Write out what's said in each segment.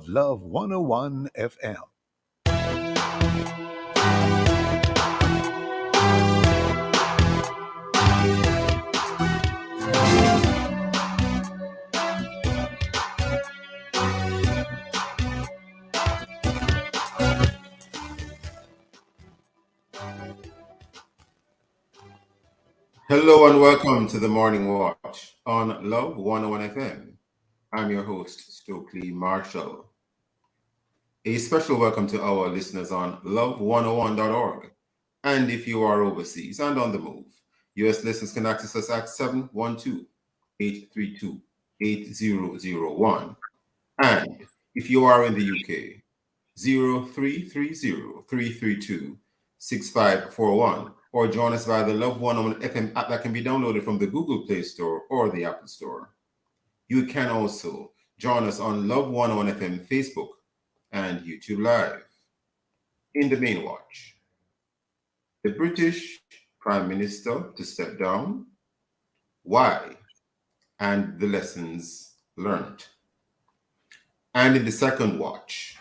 Love 101 FM. Hello and welcome to the Morning Watch on Love 101 FM. I'm your host, Stokeley Marshall. A special welcome to our listeners on love101.org. And if you are overseas and on the move, US listeners can access us at 712-832-8001. And if you are in the UK, 0330-332-6541, or join us via the Love 101 FM app that can be downloaded from the Google Play Store or the Apple Store. You can also join us on Love 101 FM Facebook and YouTube Live. In the main watch, the British Prime Minister to step down, why, and the lessons learned. And in the second watch,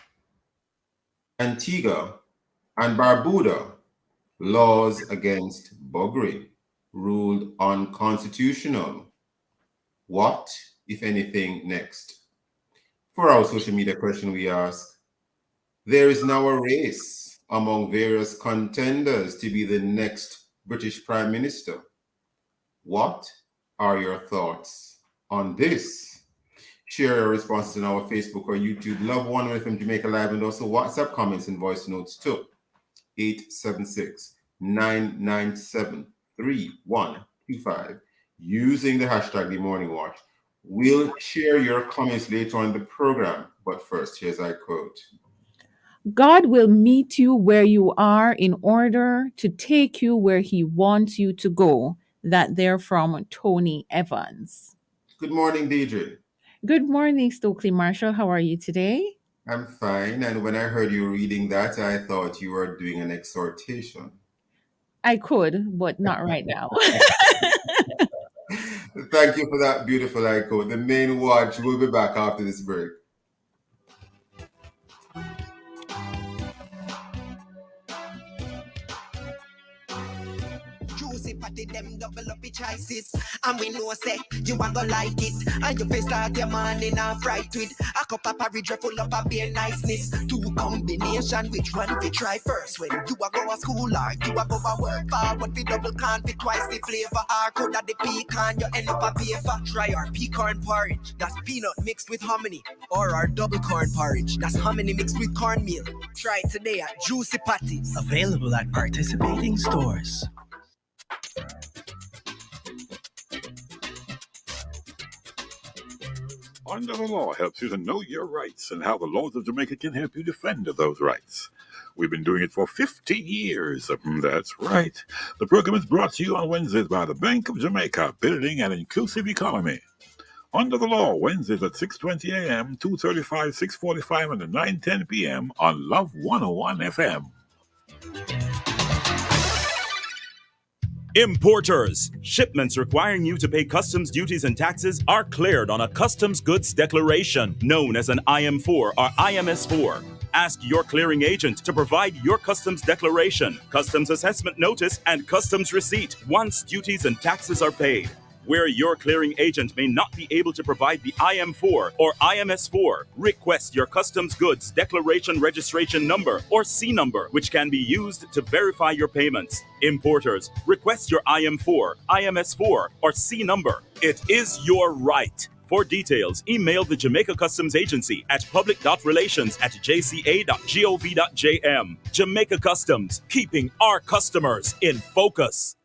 Antigua and Barbuda, laws against buggering ruled unconstitutional. What, if anything, next? For our social media question, we ask, there is now a race among various contenders to be the next British Prime Minister. What are your thoughts on this? Share your responses on our Facebook or YouTube Love 101 FM Jamaica Live, and also WhatsApp comments and voice notes to 876-997-3125 using the hashtag The Morning Watch. We'll share your comments later on in the program, but first, here's our quote. God will meet you where you are in order to take you where he wants you to go. That there from Tony Evans. Good morning, Deidre. Good morning, Stokely Marshall. How are you today? I'm fine, and when I heard you reading that, I thought you were doing an exhortation. I could, but not right now. Thank you for that beautiful quote. The main watch will be back after this break. Juicy patty them double up the choices. And we know say you want go like it. And you face start your morning and fright with a cup of porridge full up of beer niceness. Two combination, which one we try first? When you a go to school or you a go to work, forward we double can fit twice the flavor. Or could the pecan you end up a paper. Try our pecan porridge, that's peanut mixed with hominy. Or our double corn porridge, that's hominy mixed with cornmeal. Try it today at Juicy Patties. Available at participating stores. Under the Law helps you to know your rights and how the laws of Jamaica can help you defend those rights. We've been doing it for 15 years. That's right. The program is brought to you on Wednesdays by the Bank of Jamaica, building an inclusive economy. Under the Law, Wednesdays at 6:20 a.m., 2:35, 6:45, and 9:10 p.m. on Love 101 FM. Importers. Shipments requiring you to pay customs duties and taxes are cleared on a customs goods declaration, known as an IM4 or IMS4. Ask your clearing agent to provide your customs declaration, customs assessment notice, and customs receipt once duties and taxes are paid. Where your clearing agent may not be able to provide the IM4 or IMS4, request your customs goods declaration registration number or C number, which can be used to verify your payments. Importers, request your IM4, IMS4, or C number. It is your right. For details, email the Jamaica Customs Agency at public.relations@jca.gov.jm. Jamaica Customs, keeping our customers in focus.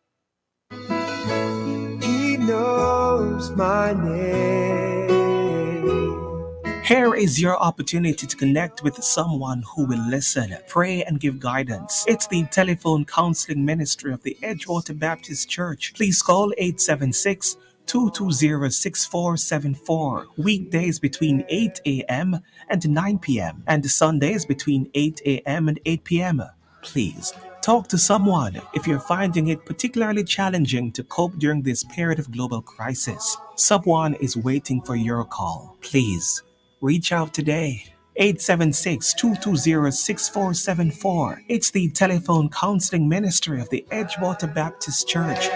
Knows my name. Here is your opportunity to connect with someone who will listen, pray, and give guidance. It's the telephone counseling ministry of the Edgewater Baptist Church. Please call 876-220-6474. Weekdays between 8 a.m. and 9 p.m. and Sundays between 8 a.m. and 8 p.m. Please talk to someone if you're finding it particularly challenging to cope during this period of global crisis. Someone is waiting for your call. Please reach out today. 876-220-6474. It's the telephone counseling ministry of the Edgewater Baptist Church.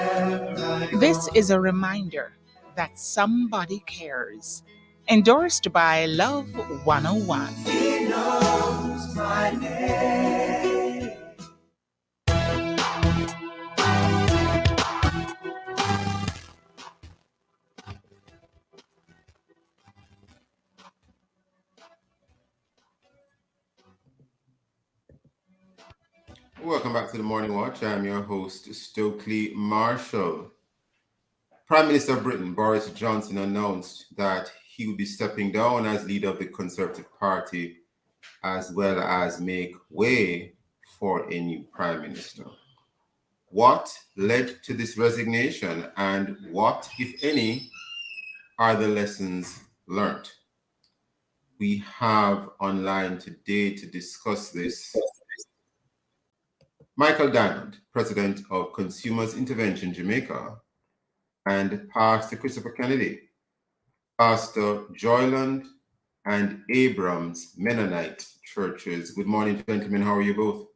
This is a reminder that somebody cares. Endorsed by Love 101. He knows my name. Welcome back to the Morning Watch. I'm your host, Stokeley Marshall. Prime Minister of Britain, Boris Johnson, announced that he would be stepping down as leader of the Conservative Party, as well as make way for a new Prime Minister. What led to this resignation, and what, if any, are the lessons learned? We have online today to discuss this Michael Diamond, President of Consumers Intervention Jamaica, and Pastor Christopher Kennedy, Pastor Joyland and Abrams Mennonite Churches. Good morning, gentlemen. How are you both?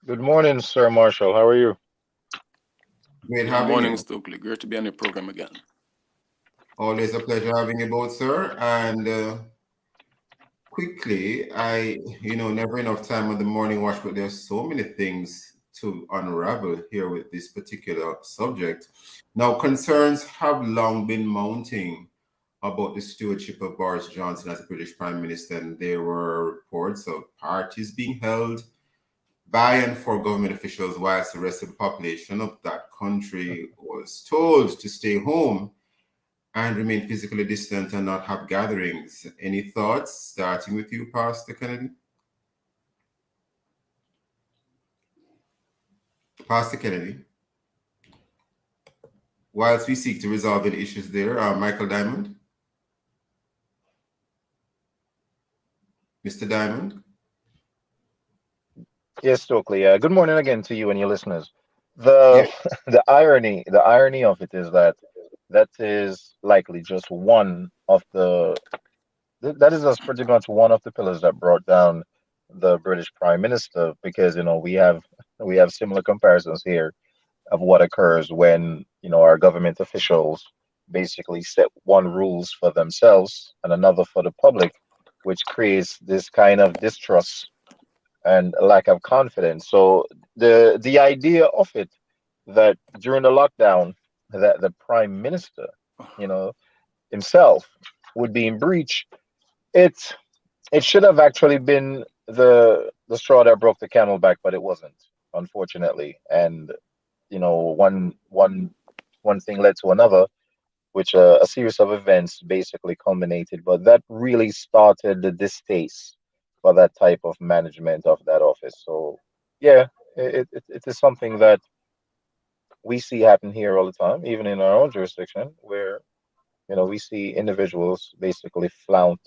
Good morning, Sir Marshall. How are you? Great Good having morning, you. Stokeley. Great to be on the program again. Always a pleasure having you both, sir. And quickly, never enough time on the Morning Watch, but there's so many things to unravel here with this particular subject. Now, concerns have long been mounting about the stewardship of Boris Johnson as a British Prime Minister, and there were reports of parties being held by and for government officials, whilst the rest of the population of that country was told to stay home and remain physically distant and not have gatherings. Any thoughts, starting with you, Pastor Kennedy? Pastor Kennedy. Whilst we seek to resolve any issues there, Michael Diamond. Mr. Diamond. Yes, Stokely. Good morning again to you and your listeners. The the irony of it is that is likely just one of that is just pretty much one of the pillars that brought down the British Prime Minister, because we have similar comparisons here of what occurs when our government officials basically set one rules for themselves and another for the public, which creates this kind of distrust and a lack of confidence. So the idea of it, that during the lockdown, that the prime minister, himself would be in breach, it it should have actually been the straw that broke the camel back, but it wasn't, unfortunately. And one thing led to another, which a series of events basically culminated. But that really started the distaste for that type of management of that office. So yeah, it is something that we see happen here all the time, even in our own jurisdiction, where we see individuals basically float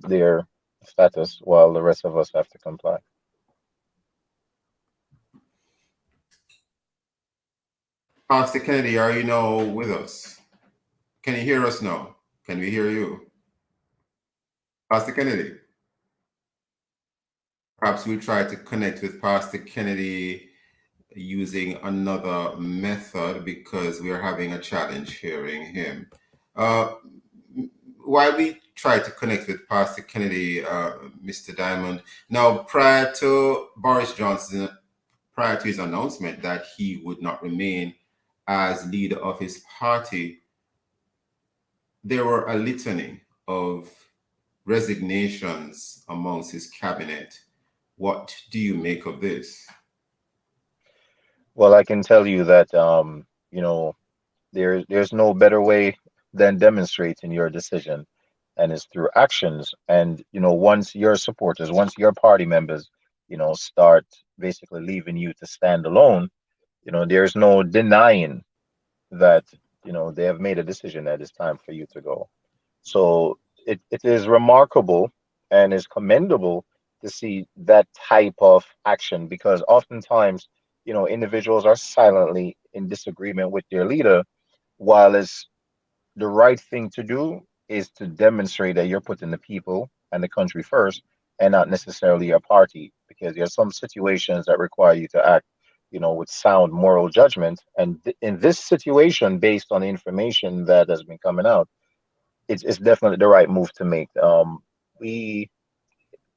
their status while the rest of us have to comply. Pastor Kennedy, are you now with us? Can you hear us now? Can we hear you? Pastor Kennedy? Perhaps we'll try to connect with Pastor Kennedy using another method, because we are having a challenge hearing him. While we try to connect with Pastor Kennedy, Mr. Diamond, now prior to Boris Johnson, prior to his announcement that he would not remain as leader of his party, there were a litany of resignations amongst his cabinet. What do you make of this? Well, I can tell you that there's no better way than demonstrating your decision, and it's through actions. And once your supporters, once your party members, start basically leaving you to stand alone, there's no denying that they have made a decision that it's time for you to go. So it is remarkable and is commendable to see that type of action, because oftentimes individuals are silently in disagreement with their leader, while it's the right thing to do. is to demonstrate that you're putting the people and the country first and not necessarily a party, because there's some situations that require you to act, with sound moral judgment. And in this situation, based on the information that has been coming out, it's definitely the right move to make. We,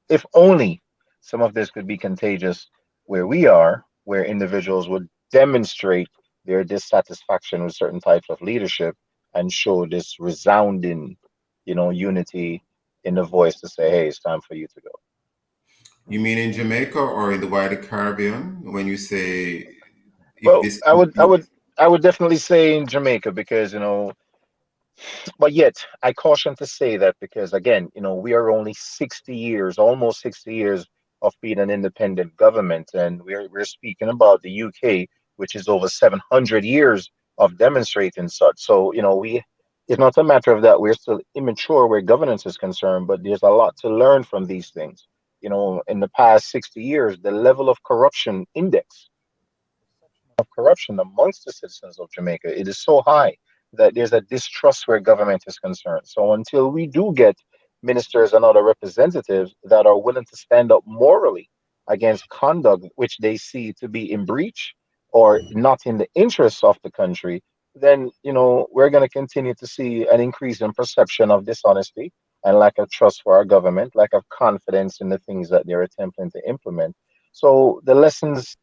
if only some of this could be contagious where we are, where individuals would demonstrate their dissatisfaction with certain types of leadership and show this resounding, unity in the voice to say, hey, it's time for you to go. You mean in Jamaica or in the wider Caribbean when you say if Well, this? I would definitely say in Jamaica, because but yet I caution to say that because again, we are only 60 years, almost 60 years of being an independent government, and we're speaking about the UK, which is over 700 years of demonstrating such. So it's not a matter of that we're still immature where governance is concerned, but there's a lot to learn from these things. In the past 60 years, the level of corruption index of corruption amongst the citizens of Jamaica, it is so high that there's a distrust where government is concerned. So until we do get ministers and other representatives that are willing to stand up morally against conduct which they see to be in breach or not in the interests of the country, then we're going to continue to see an increase in perception of dishonesty and lack of trust for our government, lack of confidence in the things that they're attempting to implement. So the lessons.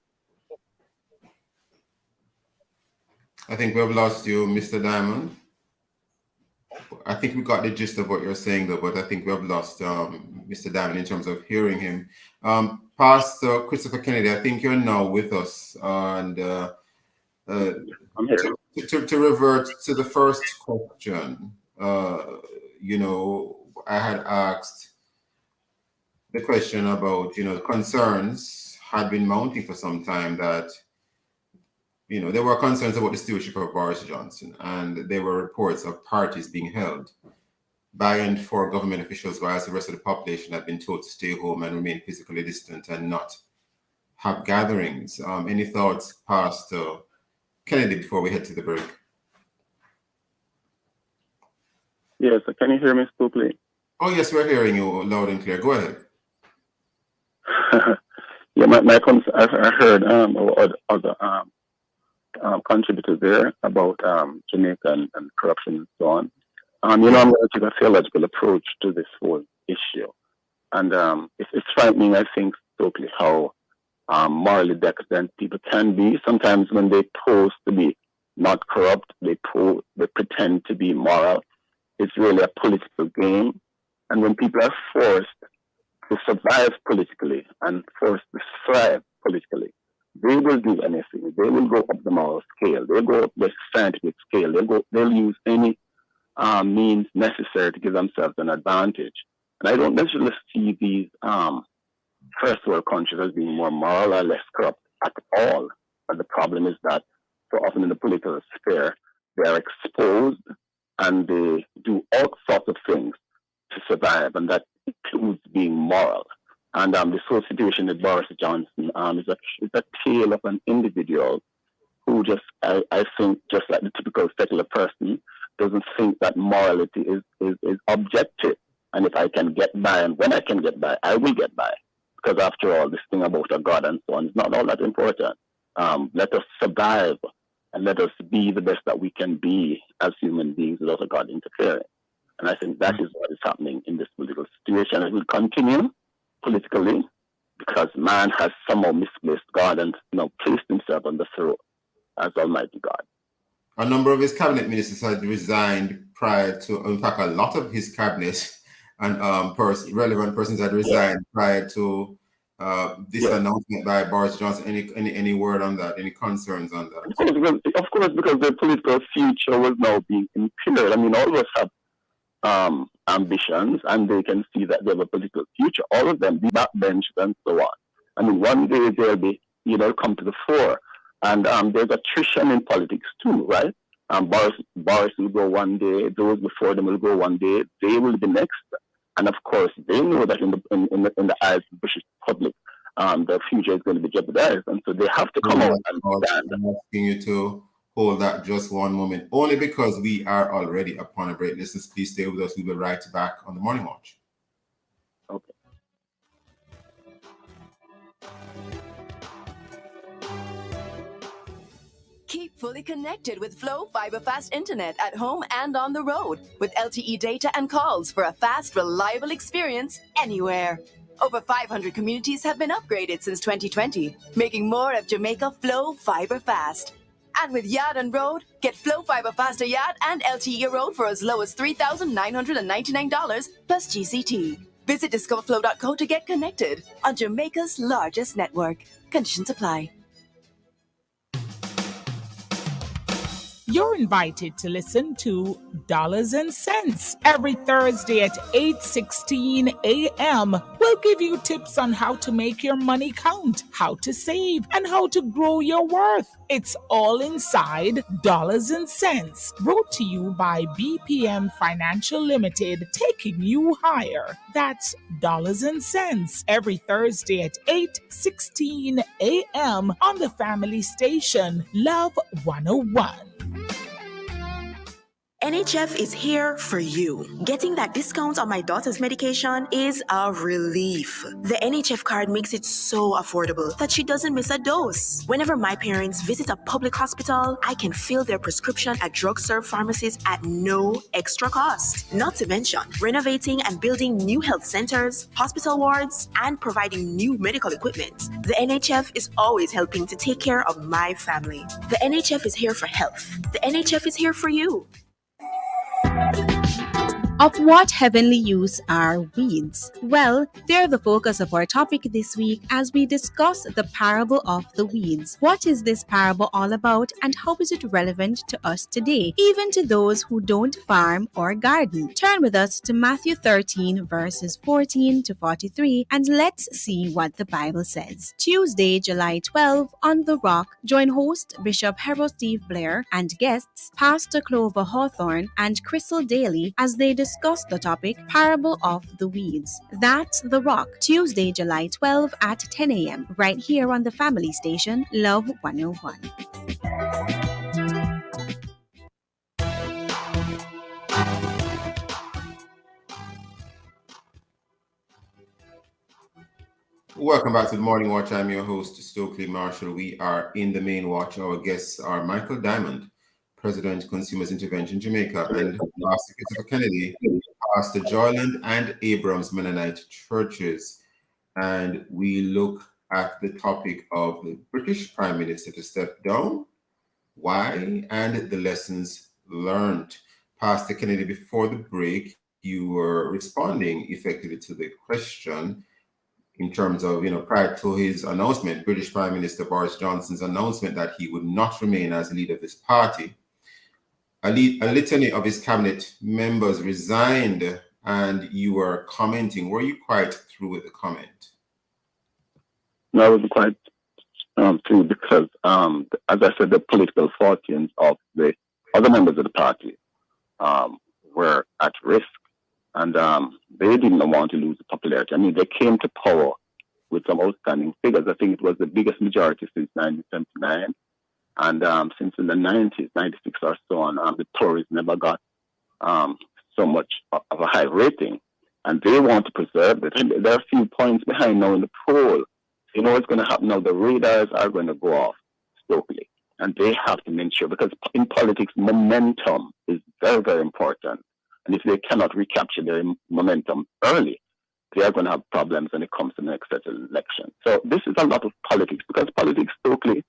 I think we've lost you, Mr. Diamond. I think we got the gist of what you're saying, though, but I think we have lost Mr. Diamond in terms of hearing him. Pastor Christopher Kennedy, I think you're now with us, and I'm here. To revert to the first question, I had asked the question about, concerns had been mounting for some time that, there were concerns about the stewardship of Boris Johnson, and there were reports of parties being held by and for government officials, whereas the rest of the population had been told to stay home and remain physically distant and not have gatherings. Any thoughts, Pastor Kennedy, before we head to the break? Yes, can you hear me, Stokeley? Oh, yes, we're hearing you loud and clear. Go ahead. Yeah, my concern, I heard other contributors there about Jamaica and corruption and so on. I'm going to take a theological approach to this whole issue. And it's frightening, I think, Stokeley, how morally decadent people can be. Sometimes when they pose to be not corrupt, they pretend to be moral. It's really a political game. And when people are forced to survive politically and forced to thrive politically, they will do anything. They will go up the moral scale. They'll go up the scientific scale. They'll use any means necessary to give themselves an advantage. And I don't necessarily see these first world countries as being more moral or less corrupt at all. But the problem is that so often in the political sphere, they are exposed and they do all sorts of things to survive, and that includes being moral. And this whole situation with Boris Johnson is a tale of an individual who just, I think, just like the typical secular person, doesn't think that morality is objective. And if I can get by, and when I can get by, I will get by. Because after all, this thing about a God and so on is not all that important. Let us survive and let us be the best that we can be as human beings without a God interfering. And I think that is what is happening in this political situation. It will continue politically because man has somehow misplaced God and placed himself on the throne as Almighty God. A number of his cabinet ministers had resigned prior to, in fact, a lot of his cabinet and relevant persons had resigned prior to this announcement by Boris Johnson. Any word on that? Any concerns on that? Of course, because their political future was now being impaired. I mean, all of us have ambitions, and they can see that they have a political future. All of them, be backbenchers and so on. I mean, one day they'll be, come to the fore. And there's attrition in politics too, right? Boris will go one day, those before them will go one day, they will be next. And of course, they know that in the eyes of the British public, their future is going to be jeopardized. And so they have to come out and stand. I'm asking you to hold that just one moment, only because we are already upon a break. Listeners, please stay with us. We will be right back on the Morning Watch. Okay. Keep fully connected with Flow Fiber Fast Internet at home and on the road with LTE data and calls for a fast, reliable experience anywhere. Over 500 communities have been upgraded since 2020, making more of Jamaica Flow Fiber Fast. And with Yard and Road, get Flow Fiber Faster Yard and LTE Road for as low as $3,999 plus GCT. Visit discoverflow.co to get connected on Jamaica's largest network. Conditions apply. You're invited to listen to Dollars and Cents every Thursday at 8:16 a.m. We'll give you tips on how to make your money count, how to save, and how to grow your worth. It's all inside Dollars and Cents, brought to you by BPM Financial Limited, taking you higher. That's Dollars and Cents every Thursday at 8:16 a.m. on the family station, Love 101. NHF is here for you. Getting that discount on my daughter's medication is a relief. The NHF card makes it so affordable that she doesn't miss a dose. Whenever my parents visit a public hospital, I can fill their prescription at drugstore pharmacies at no extra cost. Not to mention, renovating and building new health centers, hospital wards, and providing new medical equipment. The NHF is always helping to take care of my family. The NHF is here for health. The NHF is here for you. Of what heavenly use are weeds? Well, they're the focus of our topic this week as we discuss the parable of the weeds. What is this parable all about, and how is it relevant to us today, even to those who don't farm or garden? Turn with us to Matthew 13, verses 14 to 43, and let's see what the Bible says. Tuesday, July 12, on The Rock, join host Bishop Harold Steve Blair and guests Pastor Clover Hawthorne and Crystal Daly as they discuss the topic Parable of the Weeds. That's The Rock, Tuesday, July 12 at 10 a.m. right here on the family station, Love 101. Welcome back to the Morning Watch. I'm your host, Stokeley Marshall. We are in the main watch. Our guests are Michael Diamond, President, Consumers Intervention Jamaica, and Pastor Christopher Kennedy, Pastor Joyland and Abrams Mennonite Churches. And we look at the topic of the British Prime Minister to step down, why, and the lessons learned. Pastor Kennedy, before the break, you were responding effectively to the question in terms of, prior to his announcement, British Prime Minister Boris Johnson's announcement that he would not remain as leader of his party. A litany of his cabinet members resigned, and you were commenting. Were you quite through with the comment? No, I wasn't quite through because, as I said, the political fortunes of the other members of the party were at risk, and they didn't want to lose the popularity. I mean, they came to power with some outstanding figures. I think it was the biggest majority since 1979. And since in the 90s, 96 or so on, the Tories never got so much of a high rating. And they want to preserve it. And there are a few points behind now in the poll. You know what's going to happen now? The radars are going to go off Stokeley. And they have to make sure, because in politics, momentum is very, very important. And if they cannot recapture their momentum early, they are going to have problems when it comes to the next set of elections. So this is a lot of politics, because politics, Stokeley,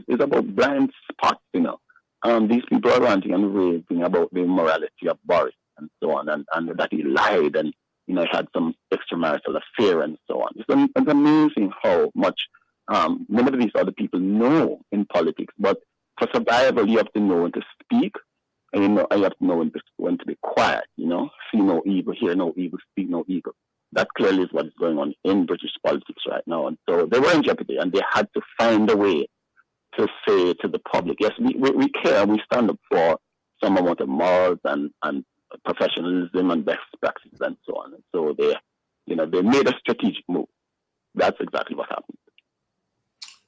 is about blind spots, These people are ranting and raving about the immorality of Boris and so on, and that he lied and, he had some extramarital affair and so on. It's amazing how much none of these other people know in politics, but for survival, you have to know when to speak, and you have to know when to be quiet, see no evil, hear no evil, speak no evil. That clearly is what is going on in British politics right now. And so they were in jeopardy, and they had to find a way to say to the public, yes, we care, we stand up for some amount of morals and professionalism and best practices and so on. And so they made a strategic move. That's exactly what happened.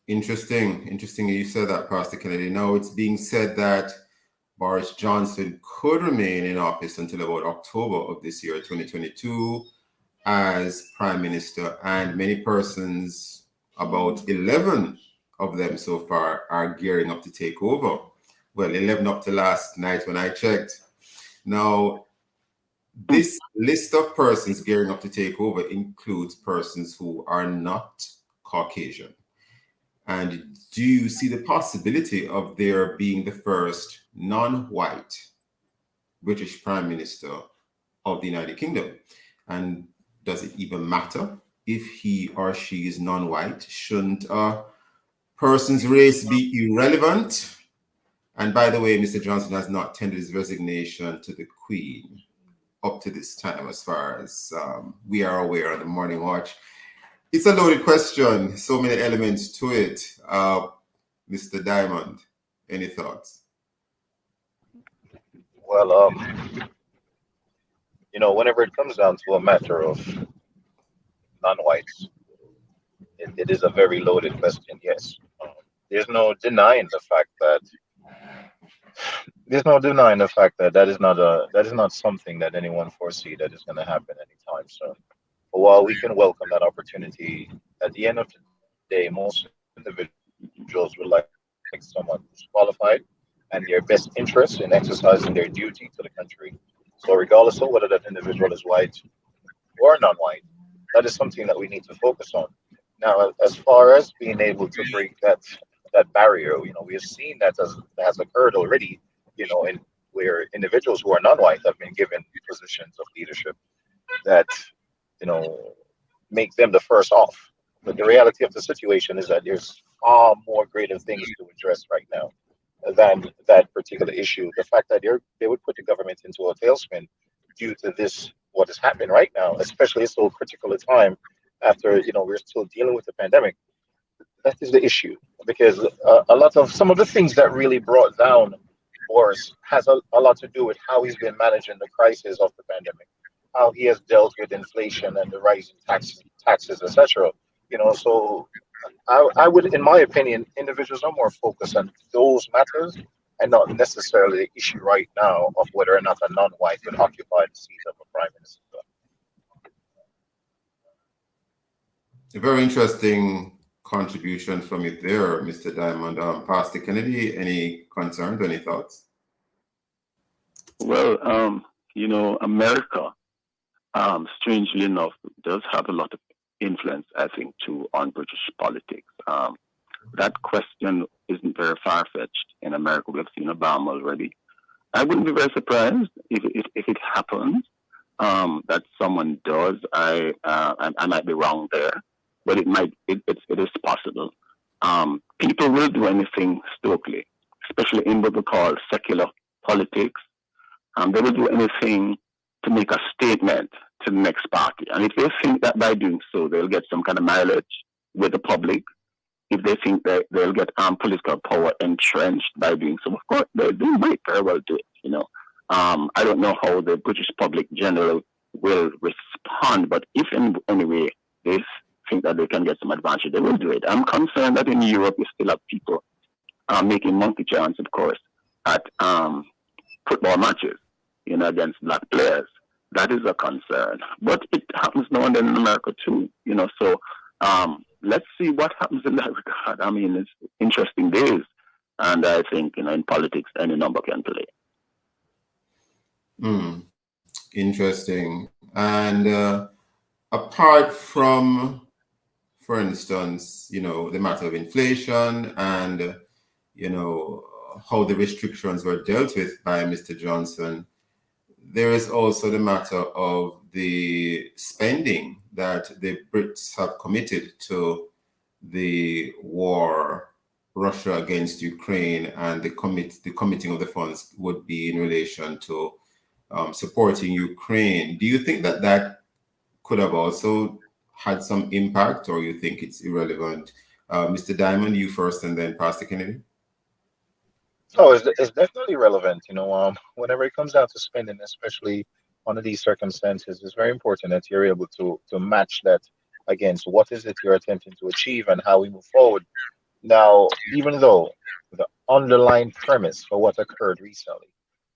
Interesting you said that, Pastor Kennedy. Now it's being said that Boris Johnson could remain in office until about October of this year, 2022, as Prime Minister, and many persons, about 11 of them so far, are gearing up to take over. Well, 11 up to last night when I checked. Now, this list of persons gearing up to take over includes persons who are not Caucasian. And do you see the possibility of there being the first non-white British Prime Minister of the United Kingdom? And does it even matter if he or she is non-white? Shouldn't a person's race be irrelevant? And by the way, Mr. Johnson has not tendered his resignation to the Queen up to this time, as far as we are aware on the Morning Watch. It's a loaded question, so many elements to it. Mr. Diamond, any thoughts? Well, whenever it comes down to a matter of non-whites, it is a very loaded question. Yes, there's no denying the fact that that is not something that anyone foresee that is going to happen anytime soon. But while we can welcome that opportunity, at the end of the day, most individuals would like someone who's qualified and their best interest in exercising their duty to the country. So regardless of whether that individual is white or non-white, that is something that we need to focus on. Now, as far as being able to break that barrier, we have seen that has occurred already, in where individuals who are non-white have been given positions of leadership that, make them the first off. But the reality of the situation is that there's far more greater things to address right now than that particular issue. The fact that they would put the government into a tailspin due to this, what is happening right now, especially at so critical a time after, we're still dealing with the pandemic. That is the issue, because a lot of some of the things that really brought down Boris has a lot to do with how he's been managing the crisis of the pandemic, how he has dealt with inflation and the rising taxes, etc. So I would, in my opinion, individuals are more focused on those matters and not necessarily the issue right now of whether or not a non-white would occupy the seat of a prime minister. A very interesting contribution from you there, Mr. Diamond. Pastor Kennedy, any concerns, any thoughts? Well, America, strangely enough, does have a lot of influence, I think, too, on British politics. That question isn't very far-fetched in America. We've seen Obama already. I wouldn't be very surprised if it happens that someone does. I might be wrong there, but it is possible. People will do anything, Stokeley, especially in what we call secular politics. They will do anything to make a statement to the next party. And if they think that by doing so, they'll get some kind of mileage with the public, if they think that they'll get political power entrenched by doing so, of course, they might very well do it, I don't know how the British public generally will respond, but if in any way they think that they can get some advantage, they will do it. I'm concerned that in Europe, you still have people making monkey chants, of course, at football matches, against black players. That is a concern. But it happens now and then in America too, so let's see what happens in that regard. I mean, it's interesting days. And I think, in politics, any number can play. Interesting. And apart from, for instance, the matter of inflation and, how the restrictions were dealt with by Mr. Johnson, there is also the matter of the spending that the Brits have committed to the war, Russia against Ukraine, and the committing of the funds would be in relation to supporting Ukraine. Do you think that could have also had some impact, or you think it's irrelevant? Mr. Diamond, you first, and then Pastor Kennedy. Oh, it's definitely relevant. Whenever it comes down to spending, especially under these circumstances, it's very important that you're able to match that against what is it you're attempting to achieve and how we move forward. Now, even though the underlying premise for what occurred recently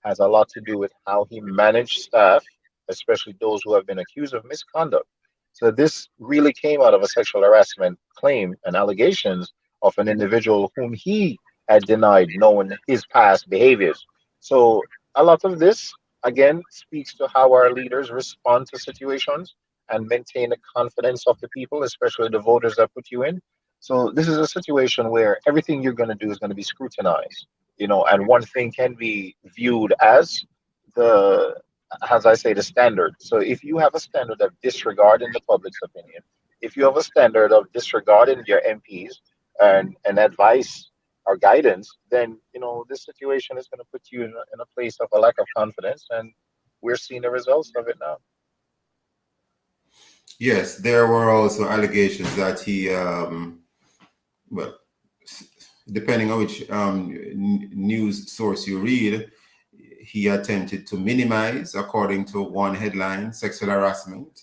has a lot to do with how he managed staff, especially those who have been accused of misconduct. So this really came out of a sexual harassment claim and allegations of an individual whom he had denied knowing his past behaviors. So a lot of this again speaks to how our leaders respond to situations and maintain the confidence of the people, especially the voters that put you in. So this is a situation where everything you're going to do is going to be scrutinized, and one thing can be viewed as the, as I say, the standard. So if you have a standard of disregarding the public's opinion, if you have a standard of disregarding your MPs and advice or guidance, then this situation is going to put you in a place of a lack of confidence, and we're seeing the results of it now. Yes, there were also allegations that he, well, depending on which news source you read, he attempted to minimize, according to one headline, sexual harassment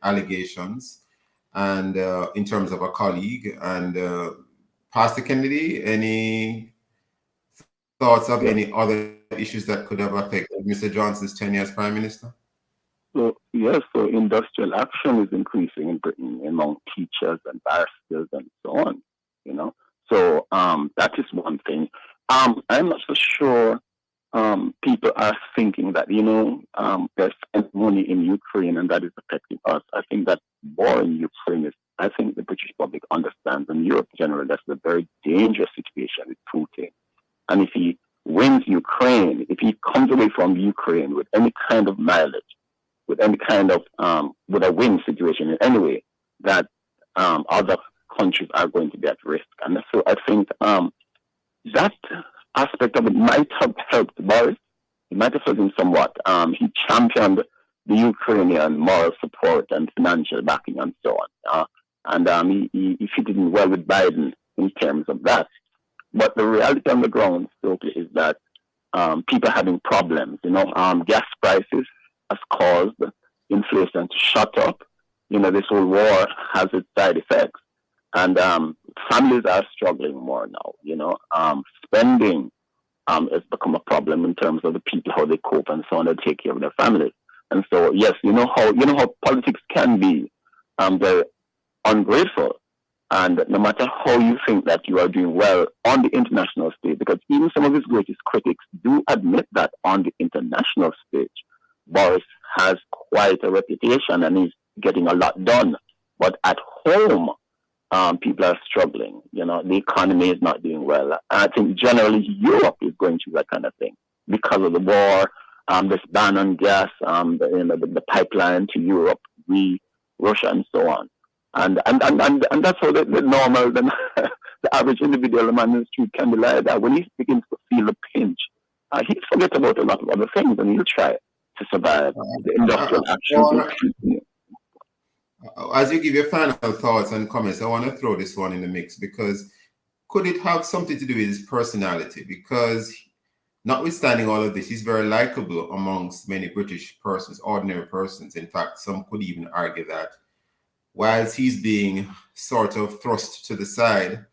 allegations, and in terms of a colleague. And Pastor Kennedy, any thoughts of any other issues that could have affected Mr. Johnson's tenure as Prime Minister? So yes, so industrial action is increasing in Britain among teachers and barristers and so on. So that is one thing. I'm not so sure people are thinking that there's money in Ukraine and that is affecting us. I think that war in Ukraine is. I think the British public understands, and Europe in general, that's a very dangerous situation with Putin. And if he wins Ukraine, if he comes away from Ukraine with any kind of mileage, with any kind of with a win situation in any way, that other countries are going to be at risk. And so I think that aspect of it might have helped Boris. It might have helped him somewhat. He championed the Ukrainian moral support and financial backing and so on. And he fitted in well with Biden in terms of that. But the reality on the ground, Stokeley, is that people are having problems. Gas prices has caused inflation to shut up. This whole war has its side effects. And families are struggling more now. Spending has become a problem in terms of the people, how they cope and so on, they take care of their families. And so, yes, you know how politics can be. They're ungrateful. And no matter how you think that you are doing well on the international stage, because even some of his greatest critics do admit that on the international stage, Boris has quite a reputation and he's getting a lot done. But at home, people are struggling. The economy is not doing well. And I think generally Europe is going through that kind of thing because of the war, this ban on gas, the pipeline to Europe, Russia, and so on. And that's how the normal, the average individual man in the street can be like that. When he begins to feel the pinch, he'll forget about a lot of other things and he'll try to survive the industrial action. As you give your final thoughts and comments, I want to throw this one in the mix, because could it have something to do with his personality? Because notwithstanding all of this, he's very likable amongst many British persons, ordinary persons. In fact, some could even argue that whilst he's being sort of thrust to the side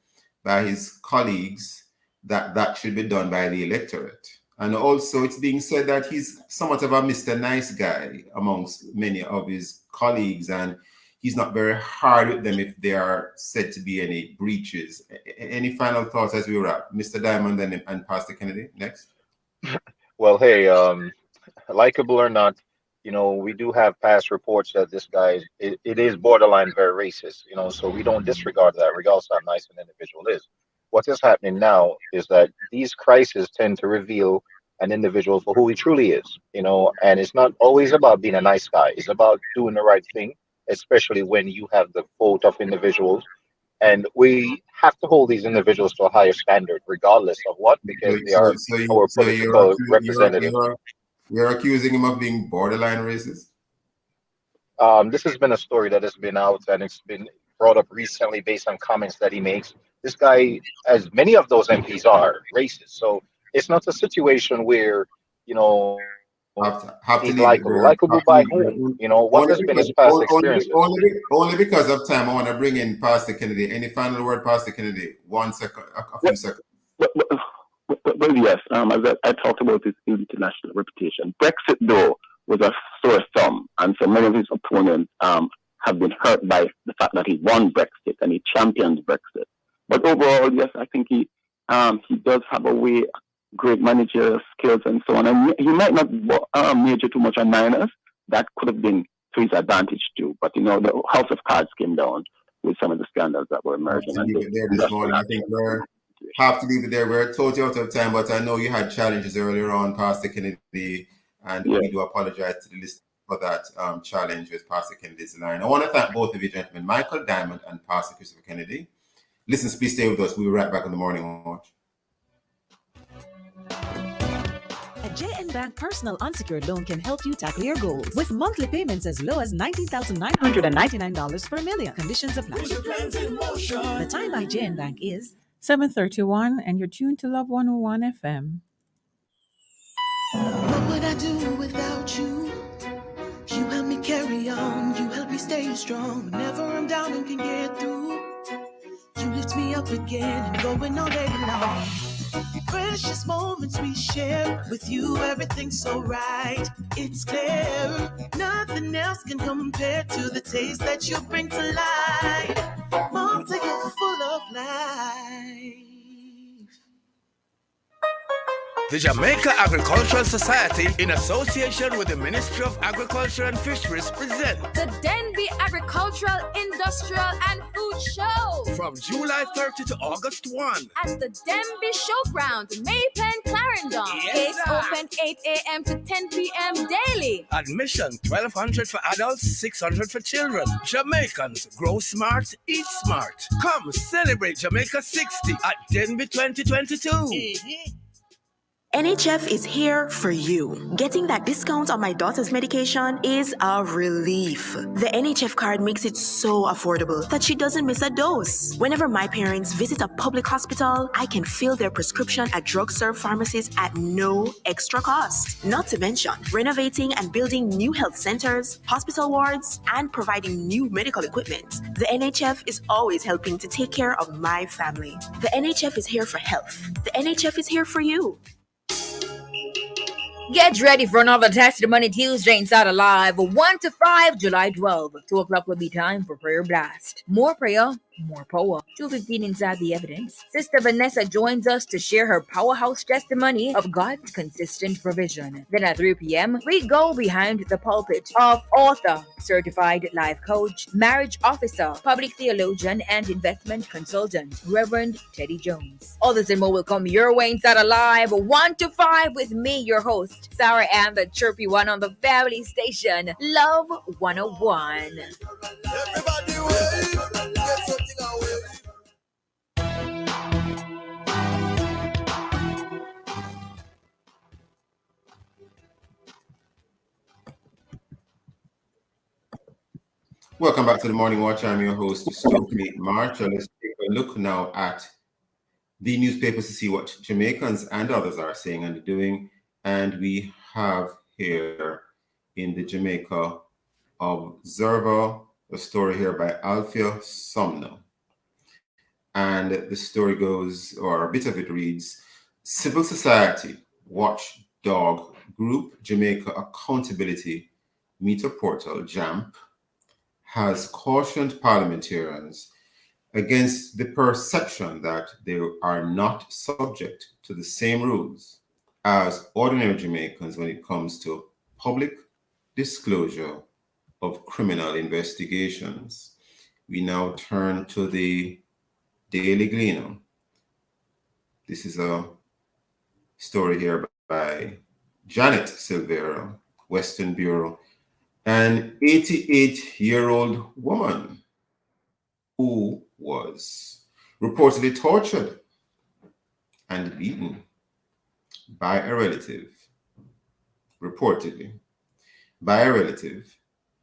by his colleagues, that should be done by the electorate. And also it's being said that he's somewhat of a Mr. Nice Guy amongst many of his colleagues, and he's not very hard with them if there are said to be any breaches. Any final thoughts as we wrap? Mr. Diamond and Pastor Kennedy, next. Well, hey, likable or not, we do have past reports that this guy, it is borderline very racist, so we don't disregard that, regardless of how nice an individual is. What is happening now is that these crises tend to reveal an individual for who he truly is, and it's not always about being a nice guy. It's about doing the right thing, especially when you have the vote of individuals. And we have to hold these individuals to a higher standard, regardless of what, because they are our political representatives. You're accusing him of being borderline racist? This has been a story that has been out, and it's been brought up recently based on comments that he makes. This guy, as many of those MPs are, racist. So it's not a situation where, have to He's leave it likable. there. Likable Have to by leave it whom? there. You know, what has been his past experiences? Only because of time, I want to bring in Pastor Kennedy. Any final word, Pastor Kennedy? 1 second, a few seconds. Well, yes. As I talked about his international reputation, Brexit though was a sore thumb, and so many of his opponents have been hurt by the fact that he won Brexit and he championed Brexit. But overall, yes, I think he does have a way, great managerial skills and so on. And he might not major too much on minors. That could have been to his advantage too. But you know, the House of Cards came down with some of the scandals that were emerging. Have to leave it there this morning. I think have to leave it there. We're totally out of time, but I know you had challenges earlier on, Pastor Kennedy, and we do apologize to the listeners for that challenge with Pastor Kennedy's line. I want to thank both of you gentlemen, Michael Diamond and Pastor Christopher Kennedy. Listeners, please stay with us. We'll be right back in the morning watch. A JN Bank personal unsecured loan can help you tackle your goals with monthly payments as low as $19,999 per million. Conditions apply. The time by JN Bank is 7:31, and you're tuned to Love 101 FM. What would I do without you? You help me carry on. You help me stay strong whenever I'm down and can get through. You lift me up again and going all day long. Precious moments we share with you, everything's so right. It's clear, nothing else can compare to the taste that you bring to life. Malta, you're full of life. The Jamaica Agricultural Society, in association with the Ministry of Agriculture and Fisheries, present the Denby Agricultural, Industrial and Food Show from July 30 to August 1 at the Denby Showground, Maypen, Clarendon. Gates open 8 a.m. to 10 p.m. daily. Admission $1,200 for adults, $600 for children. Jamaicans, grow smart, eat smart. Come celebrate Jamaica 60 at Denby 2022. NHF is here for you. Getting that discount on my daughter's medication is a relief. The NHF card makes it so affordable that she doesn't miss a dose. Whenever my parents visit a public hospital, I can fill their prescription at drug-serve pharmacies at no extra cost. Not to mention, renovating and building new health centers, hospital wards, and providing new medical equipment. The NHF is always helping to take care of my family. The NHF is here for health. The NHF is here for you. Get ready for another Testimony Tuesday inside Alive, 1 to 5, July 12. 2 o'clock will be time for Prayer Blast. More prayer, more power. 2:15 inside the evidence. Sister Vanessa joins us to share her powerhouse testimony of God's consistent provision. Then at 3 p.m., we go behind the pulpit of author, certified life coach, marriage officer, public theologian, and investment consultant, Reverend Teddy Jones. All this and more will come your way inside Alive, 1 to 5 with me, your host, Sarah Ann, the chirpy one on the family station, Love 101. Everybody wave, get something away. Welcome back to the Morning Watch. I'm your host, Stokeley March. And let's take a look now at the newspapers to see what Jamaicans and others are saying and doing. And we have here in the Jamaica Observer a story here by Alfia Sumner. And the story goes, or a bit of it reads, Civil Society Watchdog Group Jamaica Accountability Meter Portal, JAMP, has cautioned parliamentarians against the perception that they are not subject to the same rules as ordinary Jamaicans when it comes to public disclosure of criminal investigations. We now turn to the Daily Gleaner. This is a story here by Janet Silvera, Western Bureau. An 88-year-old woman who was reportedly tortured and beaten by a relative,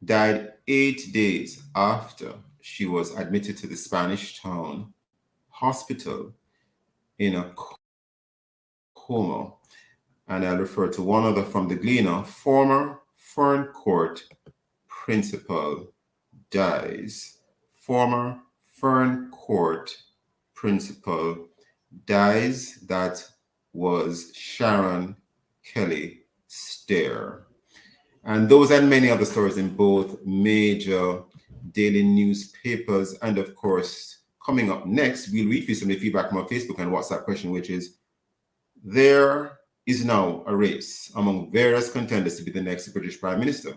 died 8 days after she was admitted to the Spanish Town Hospital in a coma. and I'll refer to one other from the Gleaner. Former Fern Court principal dies. Former Fern Court principal dies. That was Sharon Kelly Stair. And those and many other stories in both major daily newspapers. And of course, coming up next, we'll read some of the feedback from our Facebook and WhatsApp question, which is, there is now a race among various contenders to be the next British Prime Minister.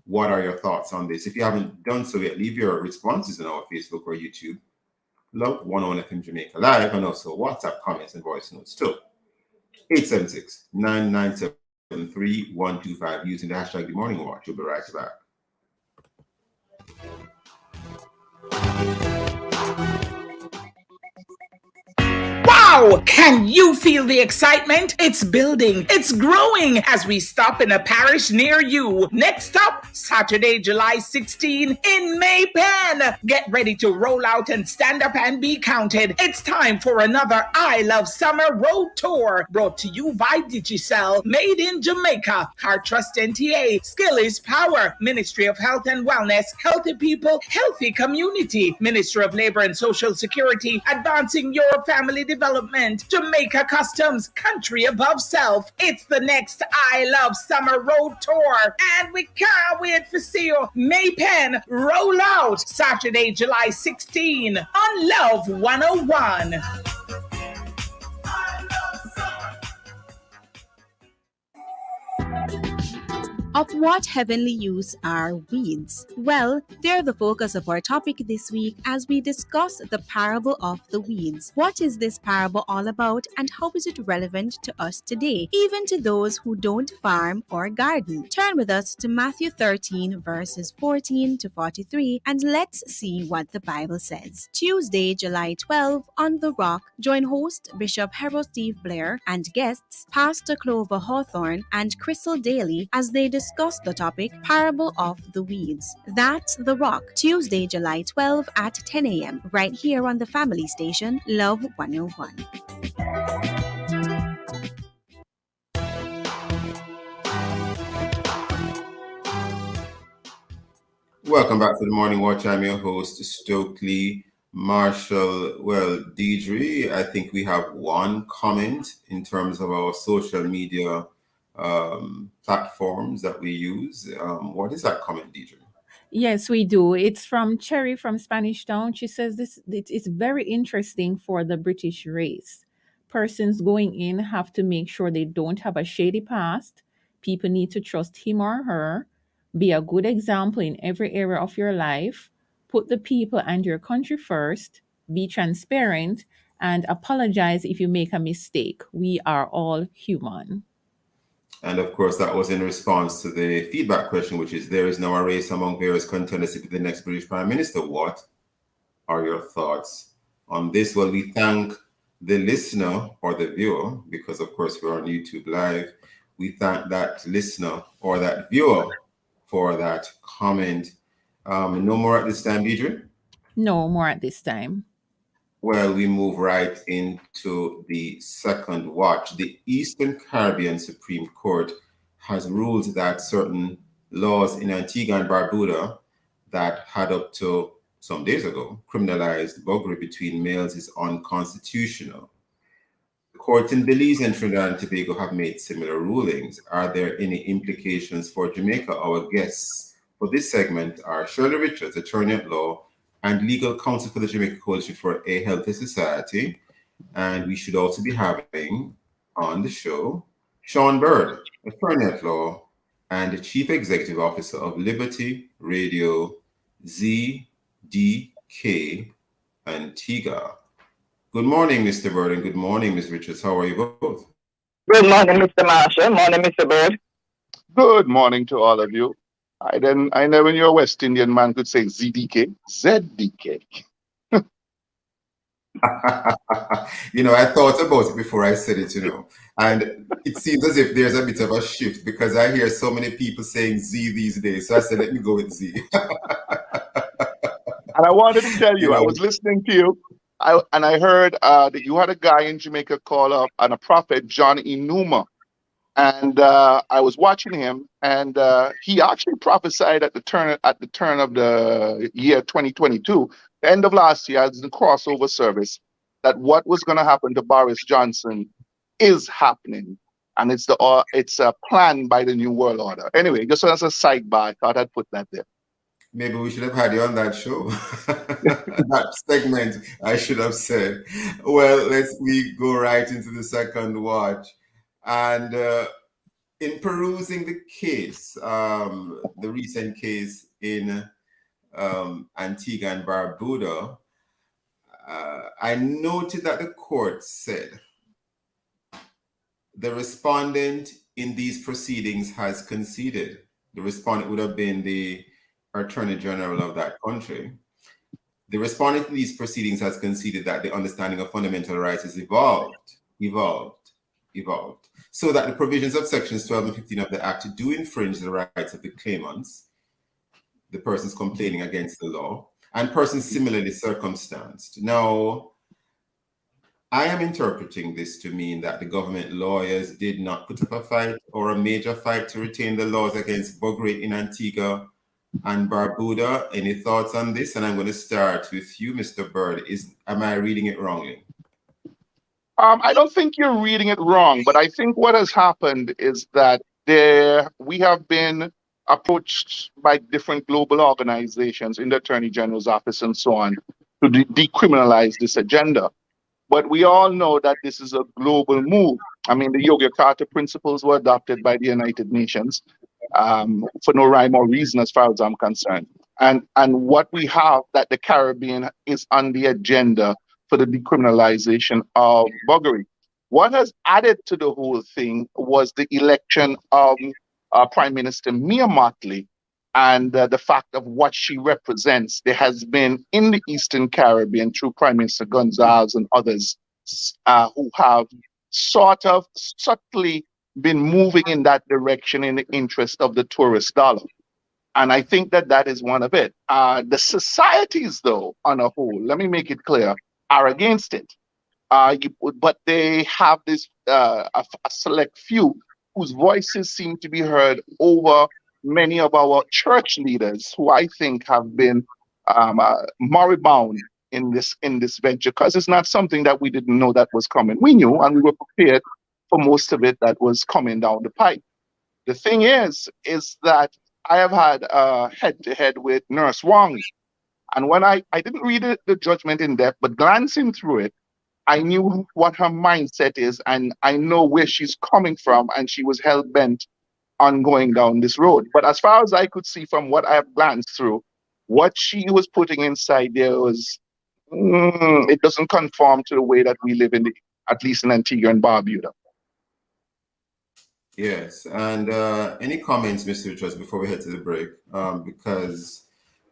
What are your thoughts on this? If you haven't done so yet, leave your responses on our Facebook or YouTube. Love 101 FM Jamaica Live, and also WhatsApp comments and voice notes too. 876-997-3125 using the hashtag The Morning Watch. We'll be right back. Wow! Can you feel the excitement? It's building, it's growing as we stop in a parish near you. Next stop, Saturday, July 16 in Maypen. Get ready to roll out and stand up and be counted. It's time for another I Love Summer Road Tour, brought to you by Digicel, made in Jamaica. Heart Trust NTA, Skill is Power, Ministry of Health and Wellness, Healthy People, Healthy Community, Ministry of Labor and Social Security, advancing your family development, Jamaica Customs, Country Above Self. It's the next I Love Summer Road Tour, and we can't wait to see you. Maypen, roll out Saturday, July 16 on Love 101. Of what heavenly use are weeds? Well, they're the focus of our topic this week as we discuss the parable of the weeds. What is this parable all about, and how is it relevant to us today, even to those who don't farm or garden? Turn with us to Matthew 13, verses 14 to 43, and let's see what the Bible says. Tuesday, July 12, on The Rock, join host Bishop Harold Steve Blair and guests Pastor Clover Hawthorne and Crystal Daly as they discuss the topic Parable of the Weeds. That's The Rock, Tuesday, July 12 at 10 a.m. right here on the family station, Love 101. Welcome back to the Morning Watch. I'm your host, Stokeley Marshall. Well, Deidre, I think we have one comment in terms of our social media platforms that we use. What is that comment, Deidre? Yes, we do. It's from Cherry from Spanish Town. She says this it is very interesting for the British race. Persons going in have to make sure they don't have a shady past. People need to trust him or her. Be a good example in every area of your life. Put the people and your country first. Be transparent and apologize if you make a mistake. We are all human. And of course, that was in response to the feedback question, which is, there is now a race among various contenders to be the next British Prime Minister. What are your thoughts on this? Well, we thank the listener or the viewer, because of course we're on YouTube Live. We thank that listener or that viewer for that comment. No more at this time, Deidre? No more at this time. Well, we move right into the second watch. The Eastern Caribbean Supreme Court has ruled that certain laws in Antigua and Barbuda that had up to some days ago criminalized buggery between males is unconstitutional. The courts in Belize and Trinidad and Tobago have made similar rulings. Are there any implications for Jamaica? Our guests for this segment are Shirley Richards, attorney at law and legal counsel for the Jamaica Coalition for a Healthy Society. And we should also be having on the show Sean Bird, attorney at law and the chief executive officer of Liberty Radio ZDK Antigua. Good morning, Mr. Bird, and good morning, Ms. Richards. How are you both? Good morning, Mr. Marshall. Morning, Mr. Bird. Good morning to all of you. I never knew a West Indian man could say ZDK. ZDK. I thought about it before I said it, and it seems as if there's a bit of a shift because I hear so many people saying Z these days. So I said, let me go with Z. And I wanted to tell you, I was listening to you, and I heard that you had a guy in Jamaica called up and a prophet, John Enuma. And I was watching him, and he actually prophesied at the turn of the year 2022, the end of last year, as the crossover service, that what was going to happen to Boris Johnson is happening, and it's a plan by the New World Order. Anyway, just as a sidebar, I thought I'd put that there. Maybe we should have had you on that show. That segment, I should have said. Well, we go right into the second watch. And in perusing the case, the recent case in Antigua and Barbuda, I noted that the court said the respondent in these proceedings has conceded. The respondent would have been the Attorney General of that country. The respondent in these proceedings has conceded that the understanding of fundamental rights has evolved, so that the provisions of sections 12 and 15 of the Act do infringe the rights of the claimants, the persons complaining against the law, and persons similarly circumstanced. Now, I am interpreting this to mean that the government lawyers did not put up a fight or a major fight to retain the laws against buggery in Antigua and Barbuda. Any thoughts on this? And I'm going to start with you, Mr. Bird. Am I reading it wrongly? I don't think you're reading it wrong, but I think what has happened is that we have been approached by different global organizations in the Attorney General's office and so on to decriminalize this agenda. But we all know that this is a global move. I mean, the Yogyakarta principles were adopted by the United Nations for no rhyme or reason as far as I'm concerned. And what we have, that the Caribbean is on the agenda for the decriminalization of buggery. What has added to the whole thing was the election of Prime Minister Mia Mottley and the fact of what she represents. There has been in the Eastern Caribbean through Prime Minister Gonzalez and others who have sort of subtly been moving in that direction in the interest of the tourist dollar. And I think that is one of it. The societies, though, on a whole, let me make it clear, are against it. But they have this a select few whose voices seem to be heard over many of our church leaders, who I think have been moribund in this venture, because it's not something that we didn't know that was coming. We knew, and we were prepared for most of it that was coming down the pipe. The thing is that I have had a head-to-head with Nurse Wong. And when I didn't read the judgment in depth, but glancing through it, I knew what her mindset is, and I know where she's coming from, and she was hell-bent on going down this road. But as far as I could see from what I have glanced through, what she was putting inside there was, it doesn't conform to the way that we live at least in Antigua and Barbuda. Yes, and any comments, Mr. Richards, before we head to the break? Because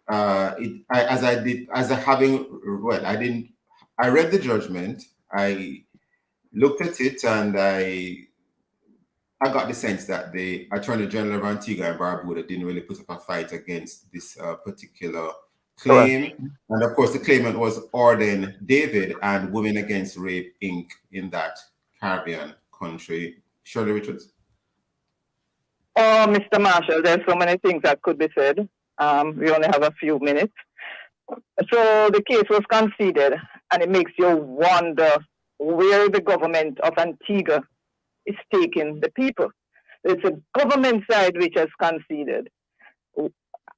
I read the judgment, I looked at it, and I got the sense that the Attorney General of Antigua and Barbuda didn't really put up a fight against this particular claim. Correct. And of course, the claimant was Orden David and Women Against Rape, Inc. in that Caribbean country. Shirley Richards. Oh, Mr. Marshall, there's so many things that could be said. We only have a few minutes. So the case was conceded, and it makes you wonder where the government of Antigua is taking the people. It's a government side which has conceded.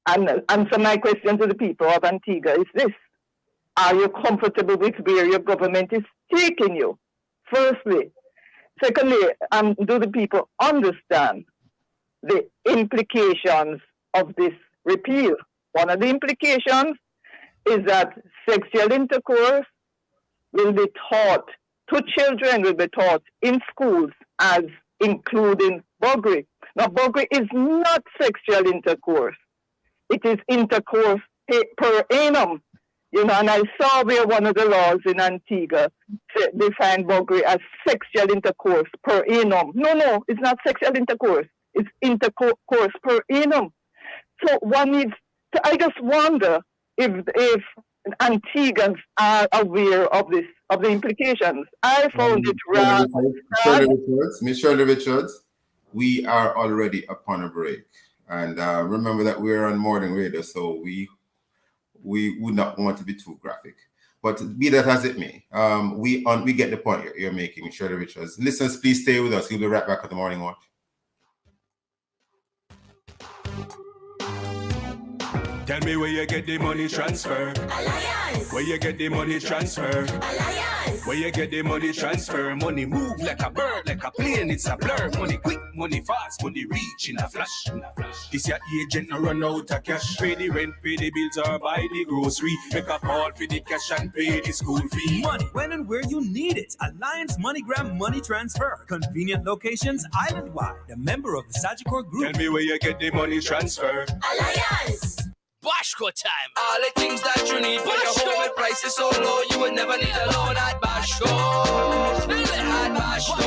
And answer my question to the people of Antigua is this: are you comfortable with where your government is taking you? Firstly. Secondly, do the people understand the implications of this repeal? One of the implications is that sexual intercourse will be taught to children, will be taught in schools as including buggery. Now, buggery is not sexual intercourse. It is intercourse per annum. And I saw where one of the laws in Antigua defined buggery as sexual intercourse per annum. No, it's not sexual intercourse. It's intercourse per annum. So one needs to, I just wonder if Antiguans are aware of this, of the implications. I found it rather. Miss Shirley Richards. we are already upon a break. And remember that we're on Morning Radio, so we would not want to be too graphic. But be that as it may, we get the point you're making, Shirley Richards. Listeners, please stay with us. We'll be right back at the Morning Watch. Tell me where you get the money transfer. Alliance. Where you get the money transfer. Alliance. Where you get the money transfer. Money move like a bird, like a plane, it's a blur. Money quick, money fast, money reach in a flash. This your agent no run out of cash. Pay the rent, pay the bills or buy the grocery. Make a call for the cash and pay the school fee. Money when and where you need it. Alliance MoneyGram Money Transfer. Convenient locations island-wide. A member of the Sagicor Group. Tell me where you get the money transfer. Alliance. Bashco time. All the things that you need for your home with prices so low, you would never need a loan at Bashco. At Bashco.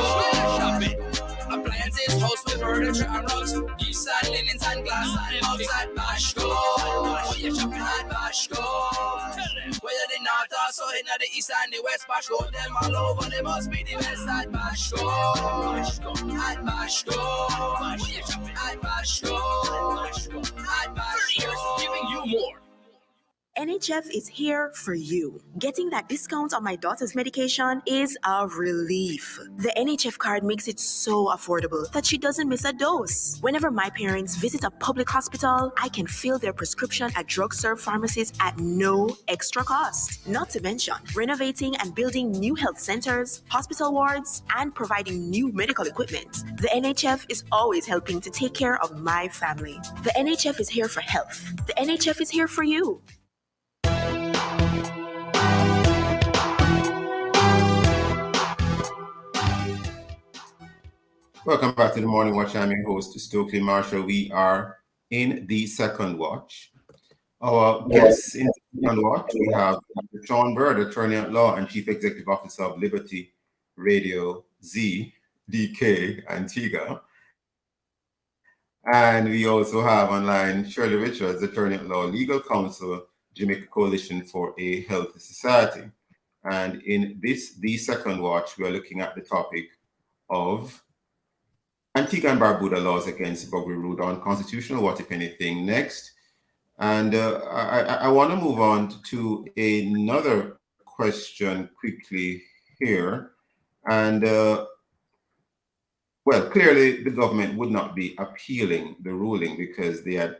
Shop it. Appliances, house with furniture and rugs, gifts and linens and glass and mugs at Bashco. Oh, you're shopping at Bashco. Whether the north or so in the east and the west, Bashco, them all over, they must be the best at Bashco. At Bashco. Oh, you're shopping at Bashco. At Bashco. Giving you more. NHF is here for you. Getting that discount on my daughter's medication is a relief. The NHF card makes it so affordable that she doesn't miss a dose. Whenever my parents visit a public hospital, I can fill their prescription at drugstore pharmacies at no extra cost. Not to mention, renovating and building new health centers, hospital wards, and providing new medical equipment. The NHF is always helping to take care of my family. The NHF is here for health. The NHF is here for you. Welcome back to the Morning Watch. I'm your host, Stokeley Marshall. We are in the second watch. Our guests in the second watch, we have Sean Bird, Attorney at Law and Chief Executive Officer of Liberty Radio Z, DK, Antigua. And we also have online Shirley Richards, Attorney at Law, Legal Counsel, Jamaica Coalition for a Healthy Society. And in the second watch, we are looking at the topic of Antigua and Barbuda laws against burglary ruled unconstitutional. What, if anything, next? And I want to move on to another question quickly here. And well, clearly the government would not be appealing the ruling because they had,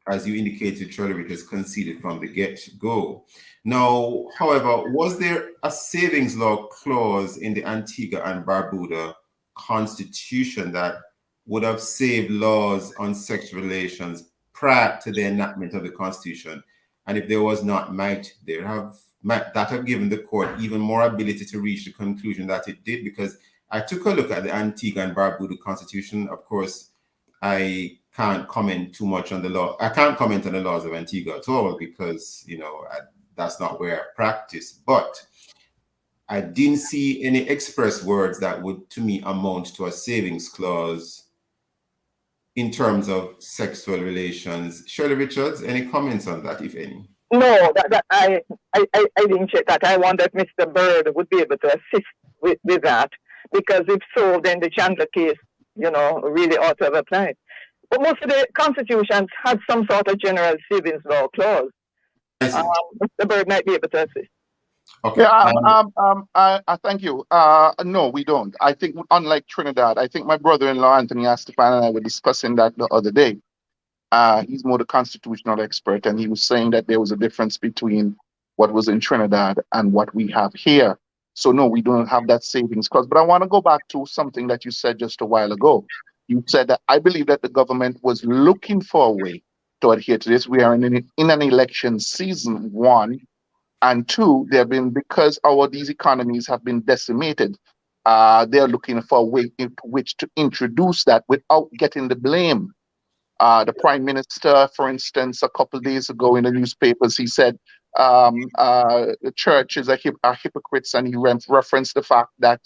as you indicated, Shirley Richards conceded from the get-go. Now, however, was there a savings law clause in the Antigua and Barbuda Constitution that would have saved laws on sexual relations prior to the enactment of the Constitution? And if there was not, might that have given the court even more ability to reach the conclusion that it did? Because I took a look at the Antigua and Barbuda Constitution. Of course, I can't comment too much on the law. I can't comment on the laws of Antigua at all because, that's not where I practice. But I didn't see any express words that would, to me, amount to a savings clause in terms of sexual relations. Shirley Richards, any comments on that, if any? No, I didn't check that. I wonder if Mr. Bird would be able to assist with that, because if so, then the Chandler case, really ought to have applied. But most of the constitutions had some sort of general savings law clause. Mr. Bird might be able to assist. Okay. I thank you. No, we don't. I think, unlike Trinidad, I think my brother-in-law Anthony Astefan and I were discussing that the other day. He's more the constitutional expert, and he was saying that there was a difference between what was in Trinidad and what we have here. So no, we don't have that savings clause. But I want to go back to something that you said just a while ago. You said that I believe that the government was looking for a way to adhere to this. We are in an election season, one. And two, because these economies have been decimated, they're looking for a way in which to introduce that without getting the blame. The Prime Minister, for instance, a couple of days ago in the newspapers, he said the churches are hypocrites, and he referenced the fact that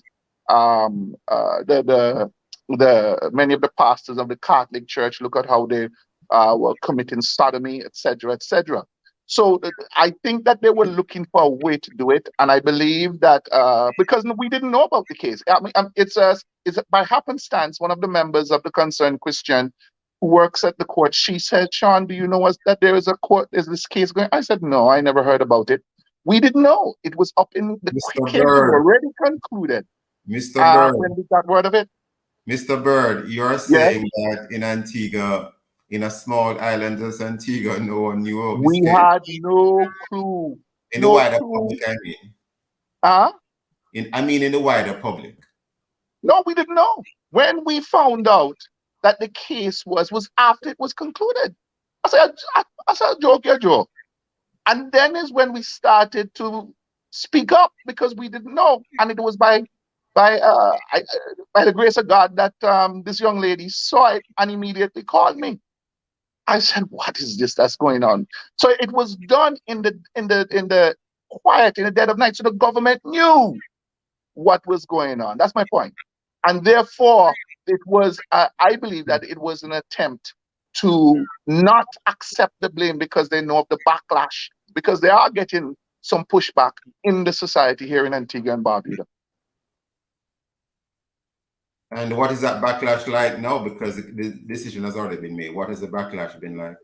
many of the pastors of the Catholic Church, look at how they were committing sodomy, etc., etc. So I think that they were looking for a way to do it, and I believe that because we didn't know about the case. I mean, it's by happenstance. One of the members of the Concerned Christian who works at the court, she said, "Sean, do you know that there is a court? Is this case going?" I said, "No, I never heard about it." We didn't know it was up in the Mr. case was Bird, already concluded Mr. Bird, when we got word of it. Mr. Bird, you're Yes, saying that in Antigua, in a small island as Antigua, no one knew of this we case. had no clue. In the wider public, I mean. Huh? In the wider public. No, we didn't know. When we found out that the case was after it was concluded. I said, joke, your joke. And then is when we started to speak up because we didn't know. And it was by the grace of God that this young lady saw it and immediately called me. I said, "What is this that's going on?" So it was done in the quiet, in the dead of night. So the government knew what was going on. That's my point. And therefore, it was, I believe that it was an attempt to not accept the blame because they know of the backlash, because they are getting some pushback in the society here in Antigua and Barbuda. And what is that backlash like now? Because the decision has already been made. What has the backlash been like?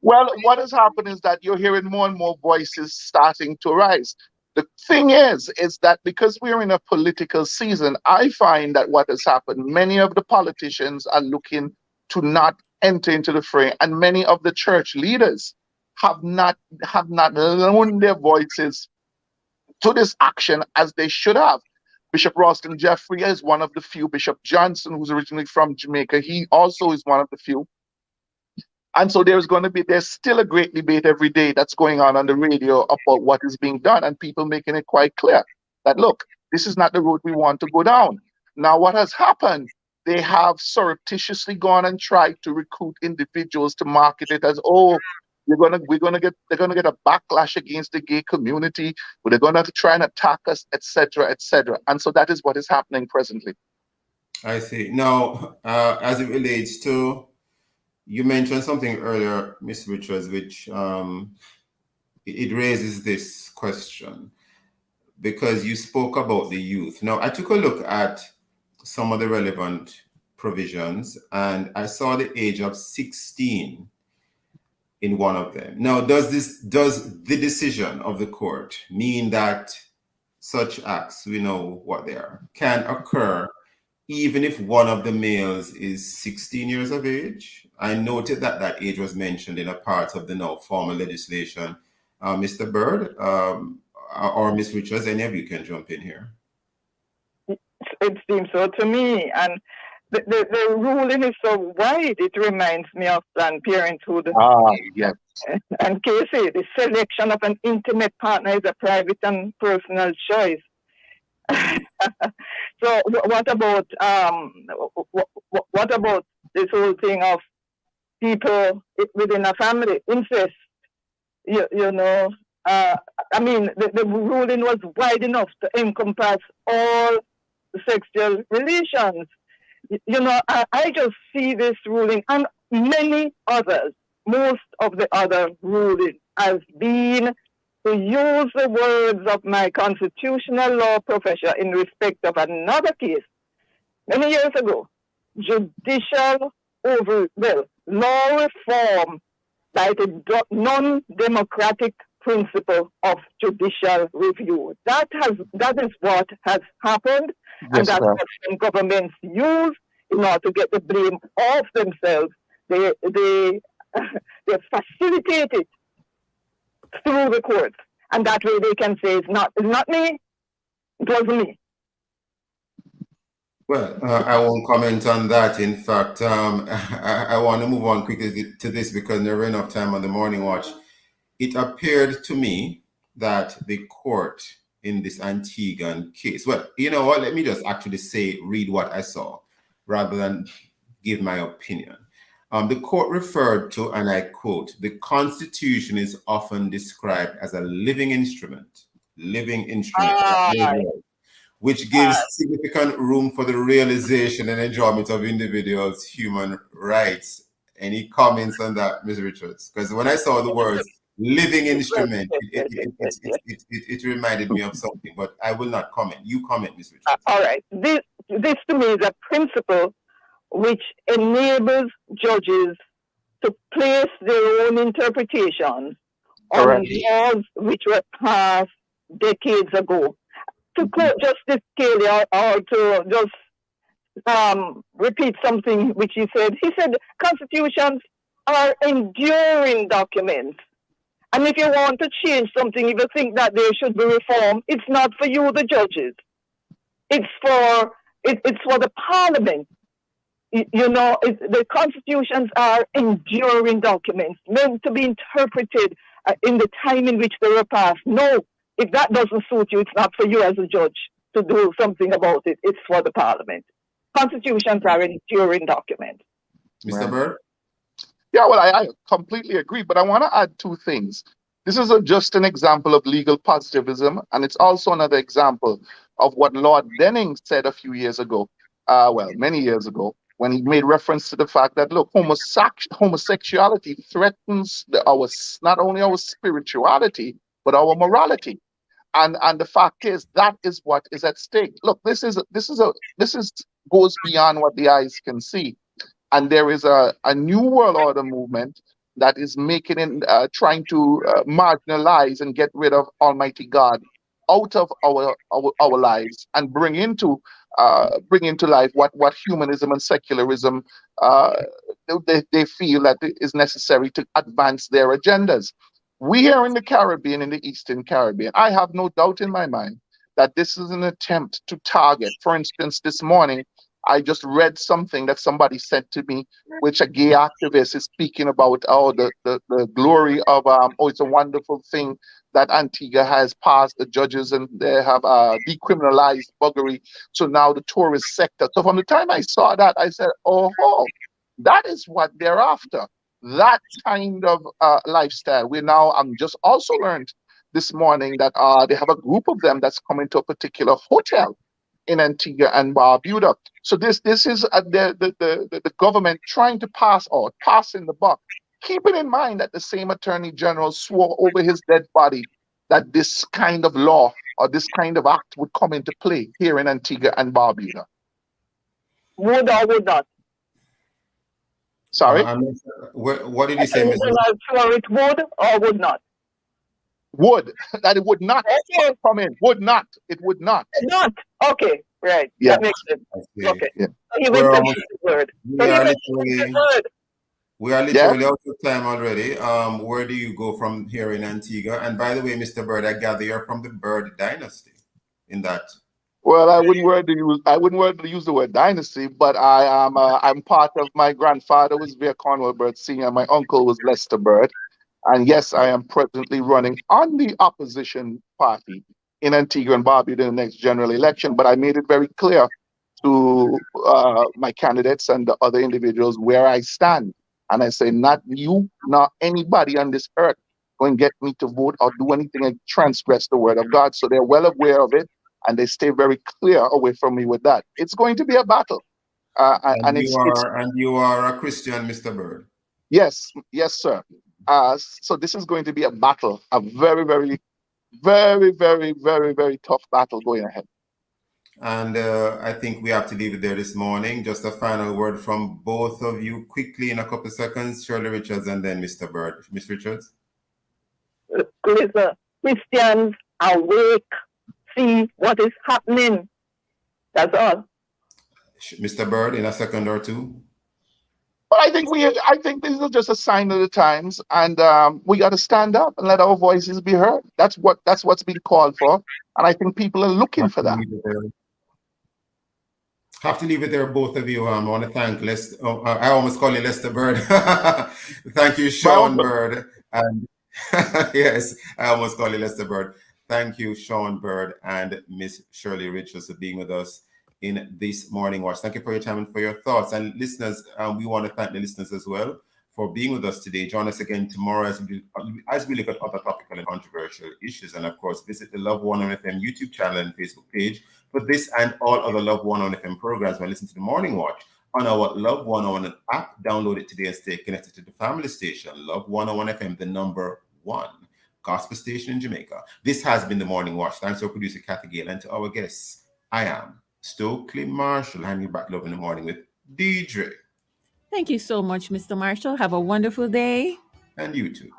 Well, what has happened is that you're hearing more and more voices starting to rise. The thing is that because we're in a political season, I find that what has happened, many of the politicians are looking to not enter into the fray, and many of the church leaders have not loaned their voices to this action as they should have. Bishop Ralston Jeffrey is one of the few. Bishop Johnson, who's originally from Jamaica, he also is one of the few. And so there's still a great debate every day that's going on the radio about what is being done, and people making it quite clear that, look, this is not the road we want to go down. Now, what has happened? They have surreptitiously gone and tried to recruit individuals to market it as, oh, they're gonna get a backlash against the gay community, but they're gonna try and attack us, etc., etc. And so that is what is happening presently. I see. Now, as it relates to, you mentioned something earlier, Ms. Richards, which it raises this question, because you spoke about the youth. Now, I took a look at some of the relevant provisions, and I saw the age of 16 in one of them. Now, does the decision of the court mean that such acts, we know what they are, can occur even if one of the males is 16 years of age? I noted that that age was mentioned in a part of the now formal legislation. Mr. Bird or Ms. Richards, any of you can jump in here. It seems so to me. And the ruling is so wide, it reminds me of Planned Parenthood. Yes. And Casey, the selection of an intimate partner is a private and personal choice. So what about this whole thing of people within a family, incest? The ruling was wide enough to encompass all sexual relations. I just see this ruling and many others, most of the other rulings, as being, to use the words of my constitutional law professor in respect of another case many years ago, law reform by the non-democratic principle of judicial review. That is what has happened, and that's what some governments use in order to get the blame off themselves. They facilitate it through the courts, and that way they can say it's not me, it wasn't me. Well, I won't comment on that. In fact, I want to move on quickly to this because there is enough time on the morning watch. It appeared to me that the court in this Antiguan case, well, you know what, let me just actually read what I saw rather than give my opinion. The court referred to, and I quote, "The Constitution is often described as a living instrument, which gives significant room for the realization and enjoyment of individuals' human rights." Any comments on that, Ms. Richards? Because when I saw the words living instrument. It reminded me of something, but I will not comment. You comment, Ms. Richards. All right. This to me is a principle which enables judges to place their own interpretations on laws which were passed decades ago. To quote Justice Scalia, or to just repeat something which he said constitutions are enduring documents. And if you want to change something, if you think that there should be reform, it's not for you, the judges. It's for the parliament. The constitutions are enduring documents meant to be interpreted in the time in which they were passed. No, if that doesn't suit you, it's not for you as a judge to do something about it. It's for the parliament. Constitutions are enduring documents. Mr. Bird? Yeah, well, I completely agree, but I want to add two things. This is just an example of legal positivism, and it's also another example of what Lord Denning said a few years ago, many years ago, when he made reference to the fact that, look, homosexuality threatens not only our spirituality, but our morality. And the fact is, that is what is at stake. Look, this goes beyond what the eyes can see. And there is a new world order movement that is trying to marginalize and get rid of Almighty God out of our lives and bring into life what humanism and secularism they feel that is necessary to advance their agendas. We here in the Caribbean, in the Eastern Caribbean, I have no doubt in my mind that this is an attempt to target. For instance, this morning, I just read something that somebody sent to me, which a gay activist is speaking about, the glory of, it's a wonderful thing that Antigua has passed the judges and they have decriminalized buggery. So now the tourist sector. So from the time I saw that, I said, oh, that is what they're after. That kind of lifestyle. I'm just also learned this morning that they have a group of them that's coming to a particular hotel in Antigua and Barbuda. So this is the government trying to pass in the buck, keeping in mind that the same Attorney General swore over his dead body that this kind of law or this kind of act would come into play here in Antigua and Barbuda. Would or would not? Sorry? What did you say, Mr. Sure, it would or would not? Would. That it would not come in. Would not. It would not. Not. Okay. Right. Yeah. That makes sense. Okay. Yeah. We are literally out of time already. Where do you go from here in Antigua? And by the way, Mr. Bird, I gather you're from the Bird dynasty in that. Well, I wouldn't want to use the word dynasty, but I'm part of, my grandfather was Vere Cornwall Bird Sr., my uncle was Lester Bird. And yes, I am presently running on the opposition party in Antigua and Barbuda in the next general election. But I made it very clear to my candidates and the other individuals where I stand. And I say, not you, not anybody on this earth going to get me to vote or do anything and transgress the word of God. So they're well aware of it, and they stay very clear away from me with that. It's going to be a battle. And you are a Christian, Mr. Bird. Yes, sir. So this is going to be a battle, a very, very, very, very, very, very tough battle going ahead. And I think we have to leave it there this morning. Just a final word from both of you quickly in a couple of seconds. Shirley Richards and then Mr. Bird. Ms. Richards? Christians, awake, see what is happening. That's all. Mr. Bird, in a second or two. But I think this is just a sign of the times, and we got to stand up and let our voices be heard. That's what's been called for, and I think people are looking for that. Have to leave it there, both of you. I want to thank I almost call you Lester Bird. Thank you, Sean Bird. And yes, I almost call you Lester Bird. Thank you, Sean Bird and Miss Shirley Richards, for being with us in this morning watch. Thank you for your time and for your thoughts. And listeners, we want to thank the listeners as well for being with us today. Join us again tomorrow as we look at other topical and controversial issues. And of course, visit the Love 101 FM YouTube channel and Facebook page for this and all other Love 101 FM programs. When listen to the Morning Watch on our Love 101 app, download it today and stay connected to the family station. Love 101 FM, the number 101 Gospel Station in Jamaica. This has been the Morning Watch. Thanks to our producer, Kathy Gale, and to our guests. I am Stokeley Marshall, and you're back love in the morning with Deidre. Thank you so much, Mr. Marshall. Have a wonderful day. And you too.